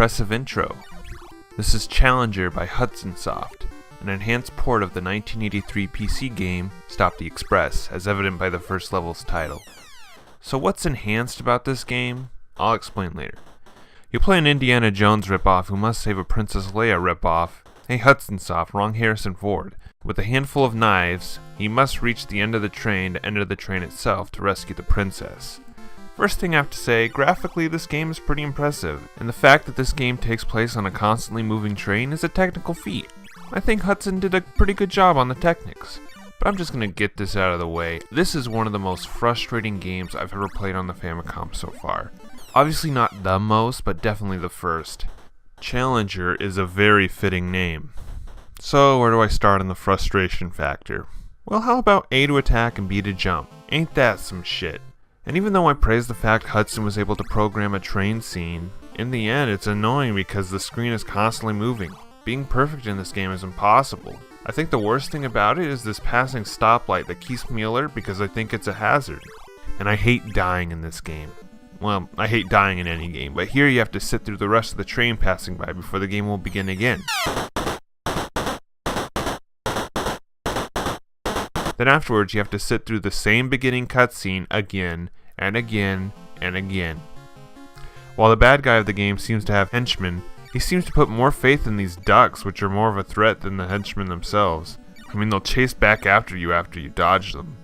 impressive intro. This is Challenger by Hudson Soft, an enhanced port of the 1983 PC game Stop the Express, as evident by the first level's title. So what's enhanced about this game? I'll explain later. You play an Indiana Jones ripoff who must save a Princess Leia ripoff. Hey Hudson Soft, wrong Harrison Ford. With a handful of knives, he must reach the end of the train to enter the train itself to rescue the princess. First thing I have to say, graphically this game is pretty impressive, and the fact that this game takes place on a constantly moving train is a technical feat. I think Hudson did a pretty good job on the techniques. But I'm just gonna get this out of the way. This is one of the most frustrating games I've ever played on the Famicom so far. Obviously not the most, but definitely the first. Challenger is a very fitting name. So where do I start on the frustration factor? Well, how about A to attack and B to jump? Ain't that some shit? And even though I praise the fact Hudson was able to program a train scene, in the end it's annoying because the screen is constantly moving. Being perfect in this game is impossible. I think the worst thing about it is this passing stoplight that keeps me alert because I think it's a hazard. And I hate dying in this game. Well, I hate dying in any game, but here you have to sit through the rest of the train passing by before the game will begin again. Then afterwards you have to sit through the same beginning cutscene again and again and again. While the bad guy of the game seems to have henchmen, he seems to put more faith in these ducks, which are more of a threat than the henchmen themselves. I mean, they'll chase back after you dodge them.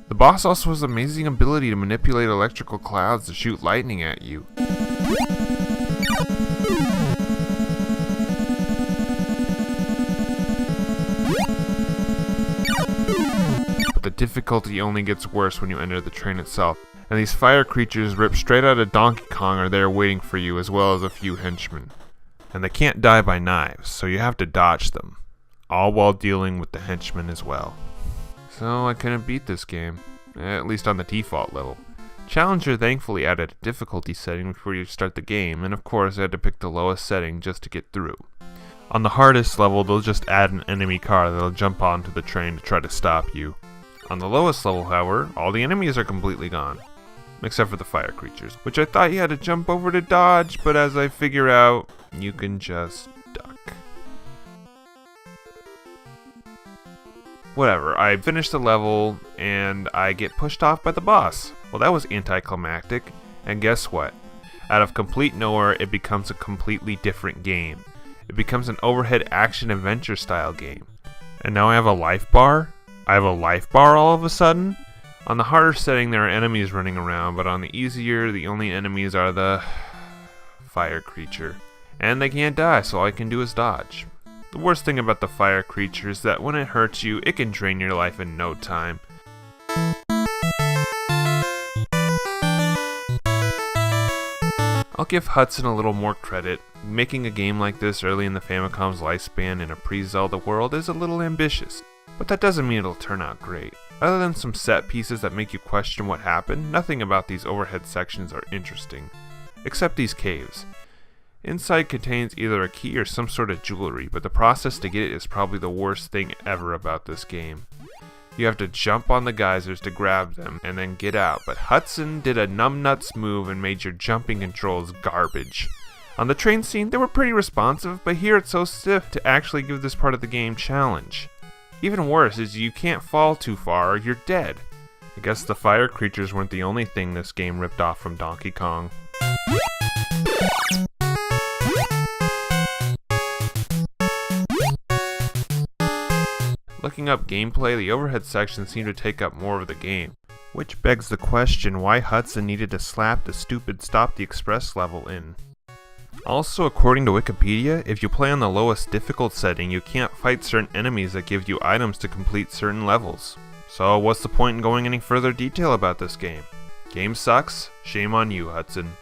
The boss also has amazing ability to manipulate electrical clouds to shoot lightning at you. But the difficulty only gets worse when you enter the train itself, and these fire creatures ripped straight out of Donkey Kong are there waiting for you, as well as a few henchmen. And they can't die by knives, so you have to dodge them, all while dealing with the henchmen as well. So I couldn't beat this game, at least on the default level. Challenger thankfully added a difficulty setting before you start the game, and of course I had to pick the lowest setting just to get through. On the hardest level, they'll just add an enemy car that'll jump onto the train to try to stop you. On the lowest level, however, all the enemies are completely gone, except for the fire creatures, which I thought you had to jump over to dodge, but as I figure out, you can just duck. Whatever, I finish the level, and I get pushed off by the boss. Well, that was anticlimactic, and guess what? Out of complete nowhere, it becomes a completely different game. It becomes an overhead action-adventure style game. And now I have a life bar? I have a life bar all of a sudden? On the harder setting, there are enemies running around, but on the easier, the only enemies are the fire creature. And they can't die, so all I can do is dodge. The worst thing about the fire creature is that when it hurts you, it can drain your life in no time. I'll give Hudson a little more credit. Making a game like this early in the Famicom's lifespan in a pre-Zelda world is a little ambitious, but that doesn't mean it'll turn out great. Other than some set pieces that make you question what happened, nothing about these overhead sections are interesting. Except these caves. Inside contains either a key or some sort of jewelry, but the process to get it is probably the worst thing ever about this game. You have to jump on the geysers to grab them and then get out, but Hudson did a numbnuts move and made your jumping controls garbage. On the train scene, they were pretty responsive, but here it's so stiff to actually give this part of the game challenge. Even worse is you can't fall too far or you're dead. I guess the fire creatures weren't the only thing this game ripped off from Donkey Kong. Looking up gameplay, the overhead sections seem to take up more of the game, which begs the question why Hudson needed to slap the stupid Stop the Express level in. Also, according to Wikipedia, if you play on the lowest difficult setting, you can't fight certain enemies that give you items to complete certain levels. So what's the point in going any further detail about this game? Game sucks? Shame on you, Hudson.